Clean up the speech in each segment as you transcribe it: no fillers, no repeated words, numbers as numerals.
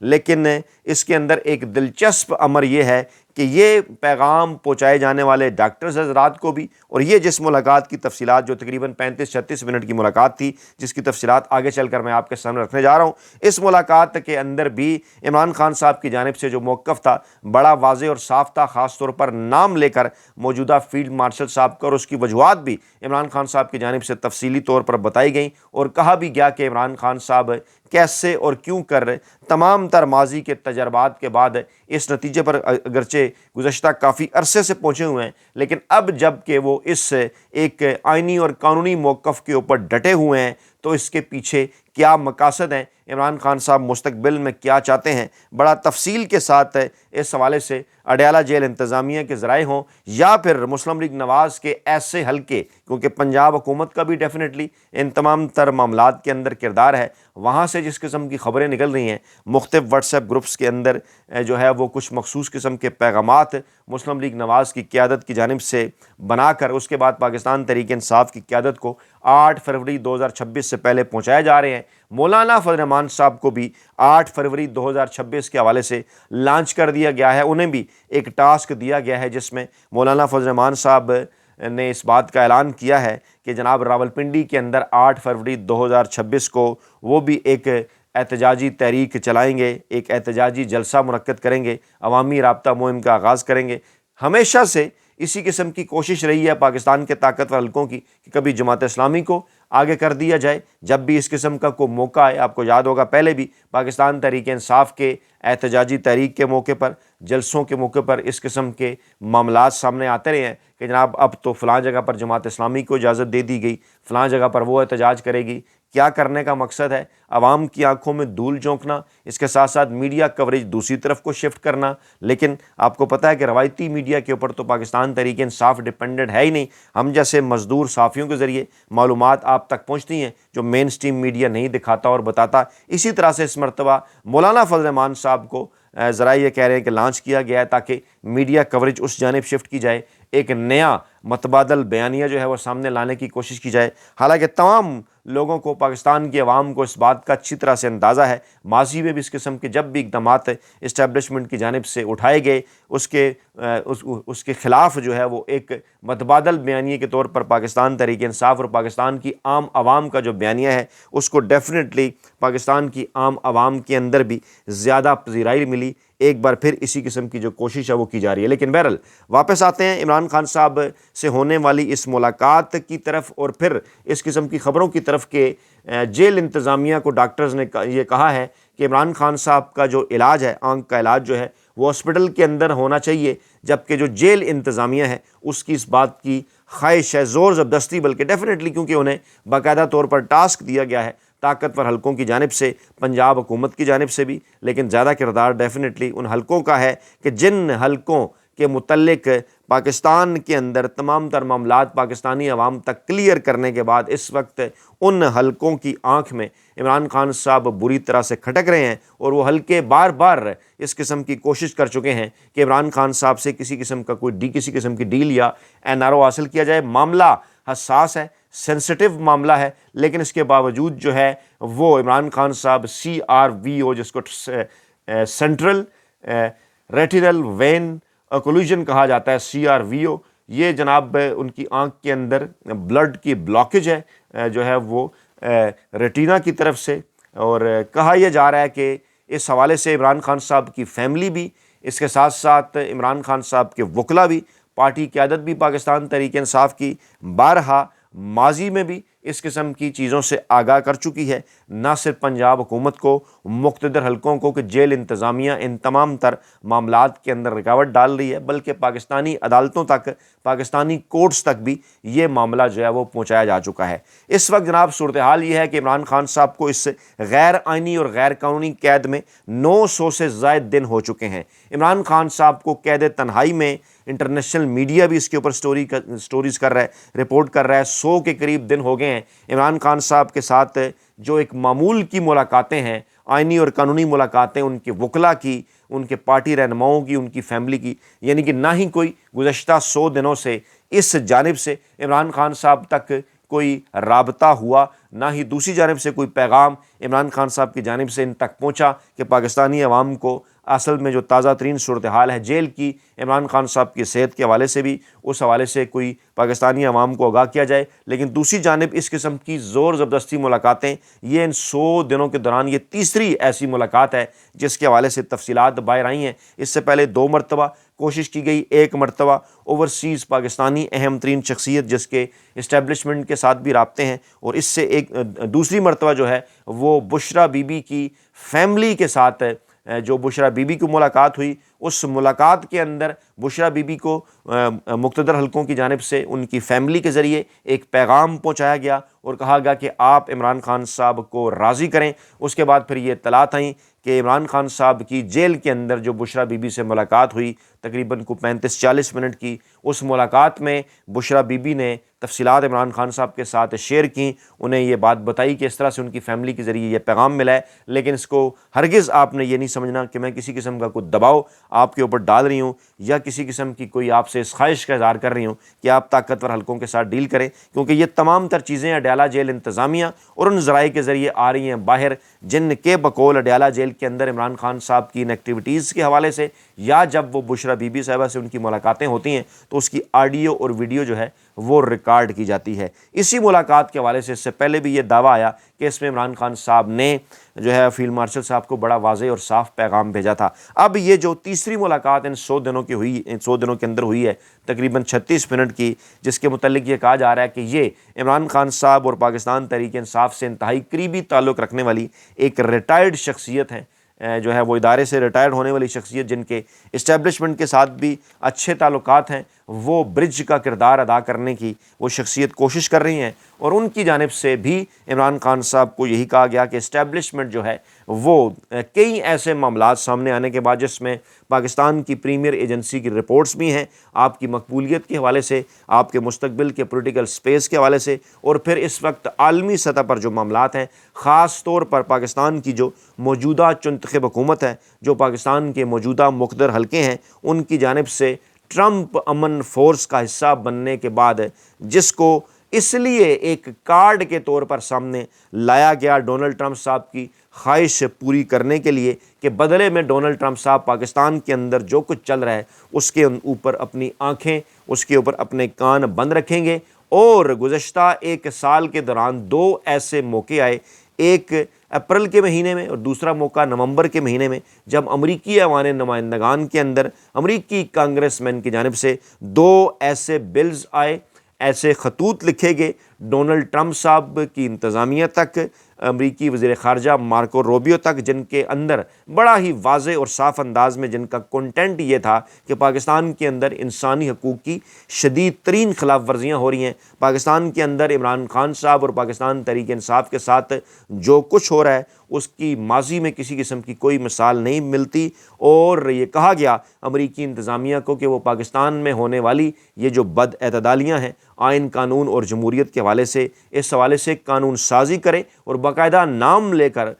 لیکن اس کے اندر ایک دلچسپ امر یہ ہے کہ یہ پیغام پہنچائے جانے والے ڈاکٹرز حضرات کو بھی، اور یہ جس ملاقات کی تفصیلات جو تقریباً 35-36 منٹ کی ملاقات تھی، جس کی تفصیلات آگے چل کر میں آپ کے سامنے رکھنے جا رہا ہوں، اس ملاقات کے اندر بھی عمران خان صاحب کی جانب سے جو موقف تھا بڑا واضح اور صاف تھا، خاص طور پر نام لے کر موجودہ فیلڈ مارشل صاحب کا، اور اس کی وجوہات بھی عمران خان صاحب کی جانب سے تفصیلی طور پر بتائی گئیں، اور کہا بھی گیا کہ عمران خان صاحب کیسے اور کیوں کر تمام تر ماضی کے تجربات کے بعد اس نتیجے پر اگرچہ گزشتہ کافی عرصے سے پہنچے ہوئے ہیں، لیکن اب جب کہ وہ اس ایک آئینی اور قانونی موقف کے اوپر ڈٹے ہوئے ہیں تو اس کے پیچھے کیا مقاصد ہیں، عمران خان صاحب مستقبل میں کیا چاہتے ہیں، بڑا تفصیل کے ساتھ اس حوالے سے اڈیالہ جیل انتظامیہ کے ذرائع ہوں یا پھر مسلم لیگ نواز کے ایسے حلقے، کیونکہ پنجاب حکومت کا بھی ڈیفینیٹلی ان تمام تر معاملات کے اندر کردار ہے، وہاں سے جس قسم کی خبریں نکل رہی ہیں مختلف واٹس ایپ گروپس کے اندر جو ہے وہ کچھ مخصوص قسم کے پیغامات مسلم لیگ نواز کی قیادت کی جانب سے بنا کر اس کے بعد پاکستان تحریک انصاف کی قیادت کو 8 فروری 2026 سے پہلے پہنچائے جا رہے ہیں۔ مولانا فضل الرحمان صاحب کو بھی 8 فروری 2026 کے حوالے سے لانچ کر دیا گیا ہے، انہیں بھی ایک ٹاسک دیا گیا ہے جس میں مولانا فضل الرحمان صاحب نے اس بات کا اعلان کیا ہے کہ جناب راولپنڈی کے اندر 8 فروری 2026 کو وہ بھی ایک احتجاجی تحریک چلائیں گے، ایک احتجاجی جلسہ منعقد کریں گے، عوامی رابطہ مہم کا آغاز کریں گے۔ ہمیشہ سے اسی قسم کی کوشش رہی ہے پاکستان کے طاقتور حلقوں کی کہ کبھی جماعت اسلامی کو آگے کر دیا جائے، جب بھی اس قسم کا کوئی موقع آئے۔ آپ کو یاد ہوگا پہلے بھی پاکستان تحریک انصاف کے احتجاجی تحریک کے موقع پر، جلسوں کے موقع پر اس قسم کے معاملات سامنے آتے رہے ہیں کہ جناب اب تو فلاں جگہ پر جماعت اسلامی کو اجازت دے دی گئی، فلاں جگہ پر وہ احتجاج کرے گی۔ کیا کرنے کا مقصد ہے؟ عوام کی آنکھوں میں دھول جھونکنا، اس کے ساتھ ساتھ میڈیا کوریج دوسری طرف کو شفٹ کرنا۔ لیکن آپ کو پتہ ہے کہ روایتی میڈیا کے اوپر تو پاکستان تحریک انصاف ڈیپینڈنٹ ہے ہی نہیں، ہم جیسے مزدور صحافیوں کے ذریعے معلومات آپ تک پہنچتی ہیں جو مین سٹریم میڈیا نہیں دکھاتا اور بتاتا۔ اسی طرح سے اس مرتبہ مولانا فضل الرحمان صاحب کو ذرائع یہ کہہ رہے ہیں کہ لانچ کیا گیا ہے تاکہ میڈیا کوریج اس جانب شفٹ کی جائے، ایک نیا متبادل بیانیہ جو ہے وہ سامنے لانے کی کوشش کی جائے۔ حالانکہ تمام لوگوں کو، پاکستان کی عوام کو اس بات کا اچھی طرح سے اندازہ ہے، ماضی میں بھی اس قسم کے جب بھی اقدامات اسٹیبلشمنٹ کی جانب سے اٹھائے گئے اس کے خلاف جو ہے وہ ایک متبادل بیانیے کے طور پر پاکستان تحریک انصاف اور پاکستان کی عام عوام کا جو بیانیہ ہے اس کو ڈیفینیٹلی پاکستان کی عام عوام کے اندر بھی زیادہ پذیرائی ملی۔ ایک بار پھر اسی قسم کی جو کوشش ہے وہ کی جا رہی ہے۔ لیکن بہرحال واپس آتے ہیں عمران خان صاحب سے ہونے والی اس ملاقات کی طرف اور پھر اس قسم کی خبروں کی طرف کہ جیل انتظامیہ کو ڈاکٹرز نے یہ کہا ہے کہ عمران خان صاحب کا جو علاج ہے، آنکھ کا علاج جو ہے وہ ہاسپٹل کے اندر ہونا چاہیے، جبکہ جو جیل انتظامیہ ہے اس کی اس بات کی خواہش ہے، زور زبردستی، بلکہ ڈیفینیٹلی کیونکہ انہیں باقاعدہ طور پر ٹاسک دیا گیا ہے طاقتور حلقوں کی جانب سے، پنجاب حکومت کی جانب سے بھی، لیکن زیادہ کردار ڈیفینیٹلی ان حلقوں کا ہے کہ جن حلقوں کے متعلق پاکستان کے اندر تمام تر معاملات پاکستانی عوام تک کلیئر کرنے کے بعد اس وقت ان حلقوں کی آنکھ میں عمران خان صاحب بری طرح سے کھٹک رہے ہیں، اور وہ حلقے بار بار اس قسم کی کوشش کر چکے ہیں کہ عمران خان صاحب سے کسی قسم کا کسی قسم کی ڈیل یا NRO حاصل کیا جائے۔ معاملہ حساس ہے، سینسٹیو معاملہ ہے، لیکن اس کے باوجود جو ہے وہ عمران خان صاحب CRVO، جس کو سینٹرل ریٹینل وین اوکلوژن کہا جاتا ہے، CRVO، یہ جناب ان کی آنکھ کے اندر بلڈ کی بلاکیج ہے جو ہے وہ ریٹینا کی طرف سے، اور کہا یہ جا رہا ہے کہ اس حوالے سے عمران خان صاحب کی فیملی بھی، اس کے ساتھ ساتھ عمران خان صاحب کے وکلا بھی، پارٹی قیادت بھی پاکستان تحریک انصاف کی بارہا ماضی میں بھی اس قسم کی چیزوں سے آگاہ کر چکی ہے، نہ صرف پنجاب حکومت کو، مقتدر حلقوں کو کہ جیل انتظامیہ ان تمام تر معاملات کے اندر رکاوٹ ڈال رہی ہے، بلکہ پاکستانی عدالتوں تک، پاکستانی کورٹس تک بھی یہ معاملہ جو ہے وہ پہنچایا جا چکا ہے۔ اس وقت جناب صورتحال یہ ہے کہ عمران خان صاحب کو اس غیر آئینی اور غیر قانونی قید میں 900 سے زائد دن ہو چکے ہیں۔ عمران خان صاحب کو قید تنہائی میں انٹرنیشنل میڈیا بھی اس کے اوپر سٹوریز کر رہا ہے، رپورٹ کر رہا ہے، 100 کے قریب دن ہو گئے ہیں عمران خان صاحب کے ساتھ جو ایک معمول کی ملاقاتیں ہیں، آئینی اور قانونی ملاقاتیں ان کے وکلا کی، ان کے پارٹی رہنماؤں کی، ان کی فیملی کی، یعنی کہ نہ ہی کوئی گزشتہ 100 دنوں سے اس جانب سے عمران خان صاحب تک کوئی رابطہ ہوا، نہ ہی دوسری جانب سے کوئی پیغام عمران خان صاحب کی جانب سے ان تک پہنچا کہ پاکستانی عوام کو اصل میں جو تازہ ترین صورتحال ہے جیل کی، عمران خان صاحب کی صحت کے حوالے سے بھی اس حوالے سے کوئی پاکستانی عوام کو آگاہ کیا جائے۔ لیکن دوسری جانب اس قسم کی زور زبردستی ملاقاتیں، یہ ان 100 دنوں کے دوران یہ تیسری ایسی ملاقات ہے جس کے حوالے سے تفصیلات باہر آئی ہیں۔ اس سے پہلے 2 مرتبہ کوشش کی گئی، ایک مرتبہ اوورسیز پاکستانی اہم ترین شخصیت جس کے اسٹیبلشمنٹ کے ساتھ بھی رابطے ہیں، اور اس سے ایک دوسری مرتبہ جو ہے وہ بشرا بی بی کی فیملی کے ساتھ جو بشرا بی بی کی ملاقات ہوئی۔ اس ملاقات کے اندر بشرا بی بی کو مقتدر حلقوں کی جانب سے ان کی فیملی کے ذریعے ایک پیغام پہنچایا گیا اور کہا گیا کہ آپ عمران خان صاحب کو راضی کریں۔ اس کے بعد پھر یہ اطلاعات آئیں کہ عمران خان صاحب کی جیل کے اندر جو بشرا بی بی سے ملاقات ہوئی تقریباً 35-40 منٹ کی، اس ملاقات میں بشرا بی بی نے تفصیلات عمران خان صاحب کے ساتھ شیئر کیں، انہیں یہ بات بتائی کہ اس طرح سے ان کی فیملی کے ذریعے یہ پیغام ملا ہے۔ لیکن اس کو ہرگز آپ نے یہ نہیں سمجھنا کہ میں کسی قسم کا کوئی دباؤ آپ کے اوپر ڈال رہی ہوں یا کسی قسم کی کوئی آپ سے اس خواہش کا اظہار کر رہی ہوں کہ آپ طاقتور حلقوں کے ساتھ ڈیل کریں، کیونکہ یہ تمام تر چیزیں اڈیالہ جیل انتظامیہ اور ان ذرائع کے ذریعے آ رہی ہیں باہر جن کے بقول اڈیالہ جیل کے اندر عمران خان صاحب کی ان ایکٹیویٹیز کے حوالے سے، یا جب وہ بشرا بی بی صاحبہ سے ان کی ملاقاتیں ہوتی ہیں تو اس کی آڈیو اور ویڈیو جو ہے وہ ریکارڈ کی جاتی ہے۔ اسی ملاقات کے حوالے سے اس سے پہلے بھی یہ دعویٰ آیا کہ اس میں عمران خان صاحب نے جو ہے فیلڈ مارشل صاحب کو بڑا واضح اور صاف پیغام بھیجا تھا۔ اب یہ جو تیسری ملاقات ان 100 دنوں کی ہوئی، ان 100 دنوں کے اندر ہوئی ہے تقریباً 36 منٹ کی، جس کے متعلق یہ کہا جا رہا ہے کہ یہ عمران خان صاحب اور پاکستان تحریک انصاف سے انتہائی قریبی تعلق رکھنے والی ایک ریٹائرڈ شخصیت ہے، جو ہے وہ ادارے سے ریٹائرڈ ہونے والی شخصیت جن کے اسٹیبلشمنٹ کے ساتھ بھی اچھے تعلقات ہیں، وہ برج کا کردار ادا کرنے کی وہ شخصیت کوشش کر رہی ہیں، اور ان کی جانب سے بھی عمران خان صاحب کو یہی کہا گیا کہ اسٹیبلشمنٹ جو ہے وہ کئی ایسے معاملات سامنے آنے کے بعد جس میں پاکستان کی پریمیئر ایجنسی کی رپورٹس بھی ہیں آپ کی مقبولیت کے حوالے سے، آپ کے مستقبل کے پولیٹیکل سپیس کے حوالے سے، اور پھر اس وقت عالمی سطح پر جو معاملات ہیں، خاص طور پر پاکستان کی جو موجودہ منتخب حکومت ہے، جو پاکستان کے موجودہ مقتدر حلقے ہیں، ان کی جانب سے ٹرمپ امن فورس کا حصہ بننے کے بعد جس کو اس لیے ایک کارڈ کے طور پر سامنے لایا گیا ڈونلڈ ٹرمپ صاحب کی خواہش پوری کرنے کے لیے کہ بدلے میں ڈونلڈ ٹرمپ صاحب پاکستان کے اندر جو کچھ چل رہا ہے اس کے اوپر اپنی آنکھیں، اس کے اوپر اپنے کان بند رکھیں گے۔ اور گزشتہ 1 سال کے دوران 2 ایسے موقع آئے، ایک اپریل کے مہینے میں اور دوسرا موقع نومبر کے مہینے میں، جب امریکی ایوان نمائندگان کے اندر امریکی کانگریس مین کی جانب سے 2 ایسے بلز آئے، ایسے خطوط لکھے گئے ڈونلڈ ٹرمپ صاحب کی انتظامیہ تک، امریکی وزیر خارجہ مارکو روبیو تک، جن کے اندر بڑا ہی واضح اور صاف انداز میں جن کا کنٹینٹ یہ تھا کہ پاکستان کے اندر انسانی حقوق کی شدید ترین خلاف ورزیاں ہو رہی ہیں، پاکستان کے اندر عمران خان صاحب اور پاکستان تحریک انصاف کے ساتھ جو کچھ ہو رہا ہے اس کی ماضی میں کسی قسم کی کوئی مثال نہیں ملتی، اور یہ کہا گیا امریکی انتظامیہ کو کہ وہ پاکستان میں ہونے والی یہ جو بد اعتدالیاں ہیں آئین، قانون اور جمہوریت کے حوالے سے، اس حوالے سے قانون سازی کرے، اور باقاعدہ نام لے کر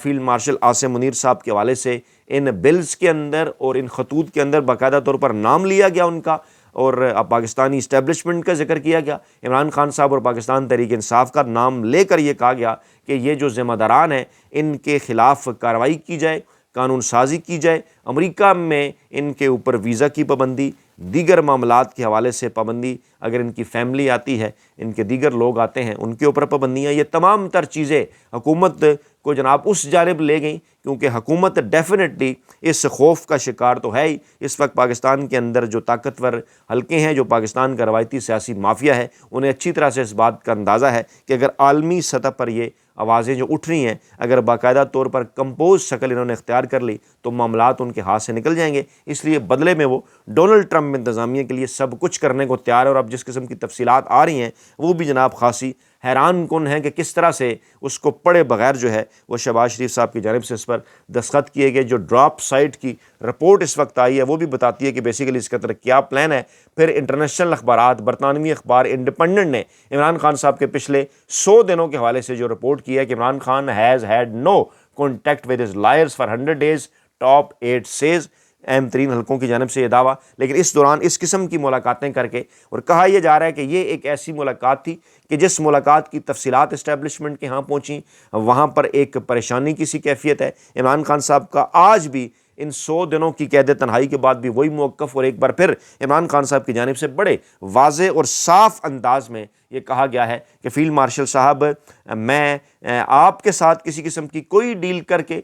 فیلڈ مارشل عاصم منیر صاحب کے حوالے سے ان بلز کے اندر اور ان خطوط کے اندر باقاعدہ طور پر نام لیا گیا ان کا، اور پاکستانی اسٹیبلشمنٹ کا ذکر کیا گیا، عمران خان صاحب اور پاکستان تحریک انصاف کا نام لے کر یہ کہا گیا کہ یہ جو ذمہ داران ہیں ان کے خلاف کارروائی کی جائے، قانون سازی کی جائے، امریکہ میں ان کے اوپر ویزا کی پابندی، دیگر معاملات کے حوالے سے پابندی، اگر ان کی فیملی آتی ہے، ان کے دیگر لوگ آتے ہیں ان کے اوپر پابندیاں، یہ تمام تر چیزیں حکومت کو جناب اس جانب لے گئیں، کیونکہ حکومت ڈیفینیٹلی اس خوف کا شکار تو ہے ہی۔ اس وقت پاکستان کے اندر جو طاقتور حلقے ہیں، جو پاکستان کا روایتی سیاسی مافیا ہے، انہیں اچھی طرح سے اس بات کا اندازہ ہے کہ اگر عالمی سطح پر یہ آوازیں جو اٹھ رہی ہیں، اگر باقاعدہ طور پر کمپوز شکل انہوں نے اختیار کر لی تو معاملات ان کے ہاتھ سے نکل جائیں گے، اس لیے بدلے میں وہ ڈونلڈ ٹرمپ انتظامیہ کے لیے سب کچھ کرنے کو تیار ہے۔ اور اب جس قسم کی تفصیلات آ رہی ہیں وہ بھی جناب خاصی حیران کن ہے کہ کس طرح سے اس کو پڑھے بغیر جو ہے وہ شہباز شریف صاحب کی جانب سے اس پر دستخط کیے گئے۔ جو ڈراپ سائٹ کی رپورٹ اس وقت آئی ہے وہ بھی بتاتی ہے کہ بیسیکلی اس کا کیا پلان ہے۔ پھر انٹرنیشنل اخبارات، برطانوی اخبار انڈیپینڈنٹ نے عمران خان صاحب کے پچھلے 100 دنوں کے حوالے سے جو رپورٹ کی ہے کہ Imran Khan has had no contact with his lawyers for 100 days, top 8 says اہم ترین حلقوں کی جانب سے یہ دعویٰ، لیکن اس دوران اس قسم کی ملاقاتیں کر کے، اور کہا یہ جا رہا ہے کہ یہ ایک ایسی ملاقات تھی کہ جس ملاقات کی تفصیلات اسٹیبلشمنٹ کے ہاں پہنچیں، وہاں پر ایک پریشانی کی سی کیفیت ہے۔ عمران خان صاحب کا آج بھی ان 100 دنوں کی قید تنہائی کے بعد بھی وہی موقف، اور ایک بار پھر عمران خان صاحب کی جانب سے بڑے واضح اور صاف انداز میں یہ کہا گیا ہے کہ فیلڈ مارشل صاحب، میں آپ کے ساتھ کسی قسم کی کوئی ڈیل کر کے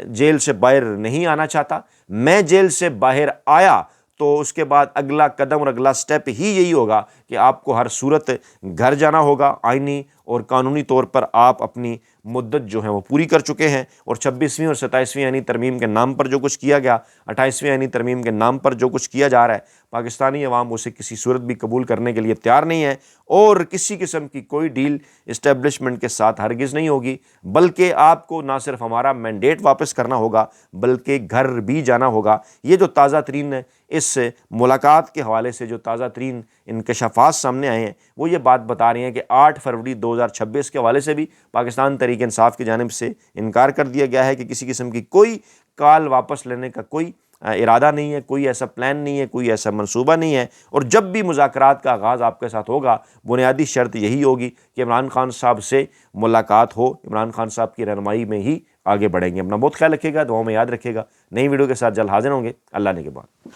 جیل سے باہر نہیں آنا چاہتا۔ میں جیل سے باہر آیا تو اس کے بعد اگلا قدم اور اگلا سٹیپ ہی یہی ہوگا کہ آپ کو ہر صورت گھر جانا ہوگا۔ آئینی اور قانونی طور پر آپ اپنی مدت جو ہے وہ پوری کر چکے ہیں، اور 26ویں اور 27ویں آئینی ترمیم کے نام پر جو کچھ کیا گیا، 28ویں آئینی ترمیم کے نام پر جو کچھ کیا جا رہا ہے، پاکستانی عوام اسے کسی صورت بھی قبول کرنے کے لیے تیار نہیں ہے، اور کسی قسم کی کوئی ڈیل اسٹیبلشمنٹ کے ساتھ ہرگز نہیں ہوگی، بلکہ آپ کو نہ صرف ہمارا مینڈیٹ واپس کرنا ہوگا بلکہ گھر بھی جانا ہوگا۔ یہ جو تازہ ترین اس ملاقات کے حوالے سے جو تازہ ترین انکشافات سامنے آئے ہیں، وہ یہ بات بتا رہی ہیں کہ 8 فروری 2026 کے حوالے سے بھی پاکستان تحریک انصاف کی جانب سے انکار کر دیا گیا ہے کہ کسی قسم کی کوئی کال واپس لینے کا کوئی ارادہ نہیں ہے، کوئی ایسا پلان نہیں ہے، کوئی ایسا منصوبہ نہیں ہے، اور جب بھی مذاکرات کا آغاز آپ کے ساتھ ہوگا، بنیادی شرط یہی ہوگی کہ عمران خان صاحب سے ملاقات ہو، عمران خان صاحب کی رہنمائی میں ہی آگے بڑھیں گے۔ اپنا بہت خیال رکھیے گا، دعاؤں میں یاد رکھیے گا۔ نئی ویڈیو کے ساتھ جلد حاضر ہوں گے۔ اللہ نے کے بعد۔